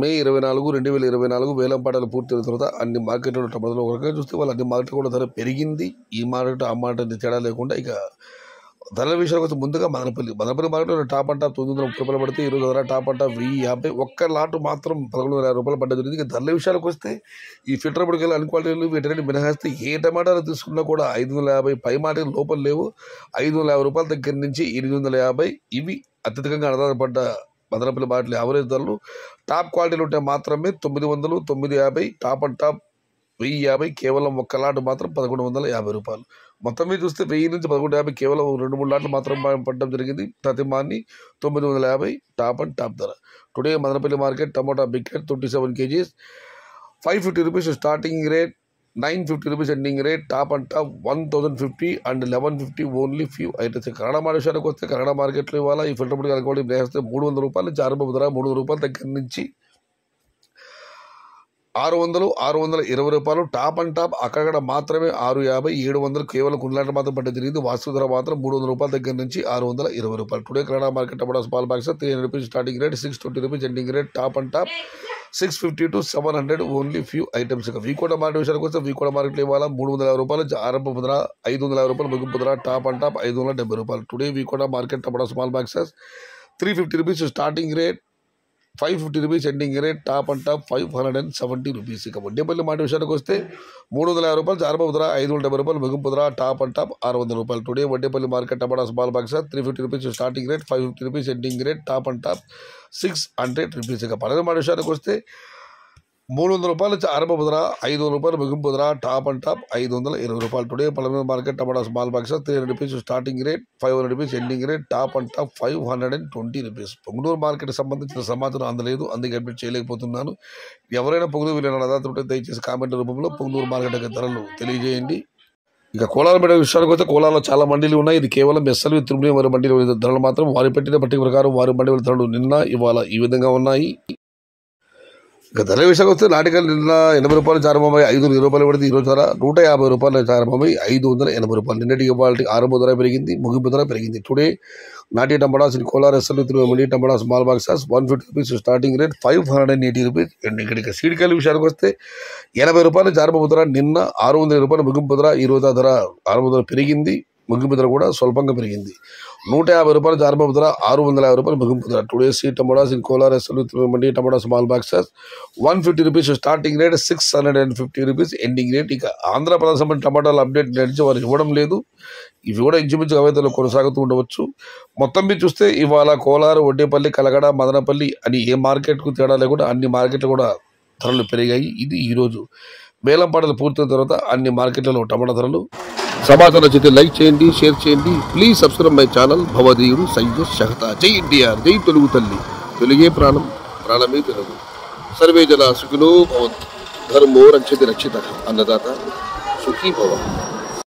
మే 24, 2024 వేలంపాటలు పూర్తయిన తర్వాత అన్ని మార్కెట్లో టమాటాలు ఒక రకంగా చూస్తే వాళ్ళు అన్ని మార్కెట్లో కూడా ధర పెరిగింది. ఈ మార్కెట్ ఆ మార్కెట్ తేడా లేకుండా ఇక ధరల విషయానికి వస్తే ముందుగా మదనపల్లి మార్కెట్లో టాప్ అండ్ టాప్ 930 రూపాయలు పడితే ఈరోజు ధర టాప్ అండ్ టాప్ 1050. ఒక్క లాటు మాత్రం 1150 రూపాయలు పడ్డ జరిగింది. ఇక ధరల విషయానికి వస్తే ఈ ఫిల్టర్ బుడికెళ్ళి అన్ని క్వాలిటీలు వీటిని మినహాయిస్తే ఏ టమాటాలు తీసుకున్నా కూడా 550 పై మాట లోపల లేవు. 550 రూపాయల దగ్గర నుంచి 850 ఇవి అత్యధికంగా ఆధారపడ్డ మదనపల్లి మార్కెట్లో యావరేజ్ ధరలు. టాప్ క్వాలిటీలు ఉంటే మాత్రమే 900, 950, టాప్ అండ్ టాప్ 1050. కేవలం ఒక్క లాట్ మాత్రం 1150 రూపాయలు. మొత్తం మీద చూస్తే 1000 నుంచి 1150 కేవలం 2-3 లాట్లు మాత్రం పడడం జరిగింది. ప్రతి మాన్ని 950 టాప్ అండ్ టాప్ ధర. Today Madanapalle market tomato bucket 27 kgs 550 rupees starting rate, 950 rupees ending rate. Top and top 1050 and 1150 only few items. Kannada విషయానికి వస్తే కన్నడ మార్కెట్లో ఇవాళ ఈ ఫిల్టర్ బుడ్ కనుకోవడం వేస్తే 300 రూపాయల నుంచి ఆరంభ ధర 300 రూపాయల దగ్గర నుంచి 600, 620 రూపాయలు. టాప్ అండ్ టాప్ అక్కడ మాత్రమే 650, 700 కేవలం కుండ్లాంటి మాత్రం పడ్డ జరిగింది. వాస్తు ధర మాత్రం 300 రూపాయల దగ్గర నుంచి 620 రూపాయలు. Today Kannada market tomato small box 300 rupees starting rate, 620 rupees ending rate. Top and top 650 to 700 only few items. ఇక వీకోట మార్కెట్ విషయానికి వస్తే వీకోట మార్కెట్లో ఇవాళ 350 రూపాయలు ఆరంభ ధర, 550 రూపాయలు ముగింపు ధర. టాప్ అండ్ టాప్ 570 రూపాయలు. Today V Kota market tomato small boxes 350 rupees starting rate, 550 rupees ending rate. Top and top 570 rupees. ఇక వడ్డేపల్లి మాట విషయానికి వస్తే 350 రూపాయలు ఆరంభ ధర, 570 రూపాయలు ముగింపు ధర. టాప్ అండ్ టాప్ 600 రూపాయలు. Today Vaddepalli market tomato small box 350 rupees starting rate, 550 rupees ending rate. Top and top 600 rupees. ఇక పన్నెండు మాట విషయానికి వస్తే 300 రూపాయలు ఆరంభ ధర, 500 రూపాయలు ముగింపు ధర. టాప్ అండ్ టాప్ 520 రూపాయలు. Today Pallemuru market tomato small box 300 rupees starting rate, 500 rupees ending rate. Top and top 520 rupees. Punganur market సంబంధించిన సమాచారం అందలేదు, అందుకే అప్డేట్ చేయలేకపోతున్నాను. ఎవరైనా పొంగనూరు వీళ్ళని అదాతుంటే దయచేసి కామెంట్ రూపంలో పొంగనూరు మార్కెట్ యొక్క ధరలు తెలియజేయండి. ఇక కోలార్ మండలి విషయానికి వస్తే కోలార్లో చాలా మండీలు ఉన్నాయి. ఇది కేవలం ఎస్ఎల్వి తిరుమల వారి మండలి ధరలు మాత్రం వారి పెట్టిన పట్టిక ప్రకారం వారి మండలి ధరలు నిన్న ఇవాళ ఈ విధంగా ఉన్నాయి. ఇక ధరల విషయానికి వస్తే నాటికల్ నిన్న 80 రూపాయలు ఆరంభమై 520 రూపాయలు పడితే ఈరోజు ధర 150 రూపాయలు ఆరంభమై 580 రూపాయలు. నిన్నటి ఇవాళ ఆరంభ ధర పెరిగింది, ముగింపు ధర పెరిగింది. టుడే నాటి tomatoes in Kolar SLV Tirumala మండలి tomato small boxes 150 rupees starting rate, 580 rupees. ఇక్కడ సీడికాయల విషయానికి వస్తే 80 రూపాయలు ఆరంభ ధర, నిన్న 620 రూపాయలు ముగింపు ధర. ఈరోజు ఆ ధర ఆరంభ ధర పెరిగింది, ముగింపు ధర కూడా స్వల్పంగా పెరిగింది. 150 రూపాయలు ఆరంభ ధర, 650 రూపాయలు ముగింపు ధర. Today seed tomatoes in Kolar SLV మండలి tomato small boxes 150 rupees starting rate, 650 rupees ending rate. ఇక ఆంధ్రప్రదేశ్ సంబంధించిన టమాటాల అప్డేట్ నడిచి వారు ఇవ్వడం లేదు. ఇవి కూడా ఇంచుమించు అవైతలు కొనసాగుతూ ఉండవచ్చు. మొత్తం మీద చూస్తే ఇవాళ కోలారు, వడ్డేపల్లి, కలగడ, మదనపల్లి అని ఏ మార్కెట్కు తేడా లేకుండా అన్ని మార్కెట్లు కూడా ధరలు పెరిగాయి. ఇది ఈరోజు వేలంపాటలు పూర్తయిన తర్వాత అన్ని మార్కెట్లలో టమాటా ధరలు. సమాచారం నచ్చితే లైక్ చేయండి, షేర్ చేయండి. ప్లీజ్ సబ్స్క్రైబ్ మై ఛానల్ భవదీయుడు సయ్యద్ షహతా. జై ఎన్టీఆర్, జై తెలుగు తల్లి, తెలుగే ప్రాణం, ప్రాణమే తెలుగు. సర్వే జన సుఖినో భవంతు, ధర్మో రక్షతి రక్షిత, అన్నదాత సుఖీ భవ.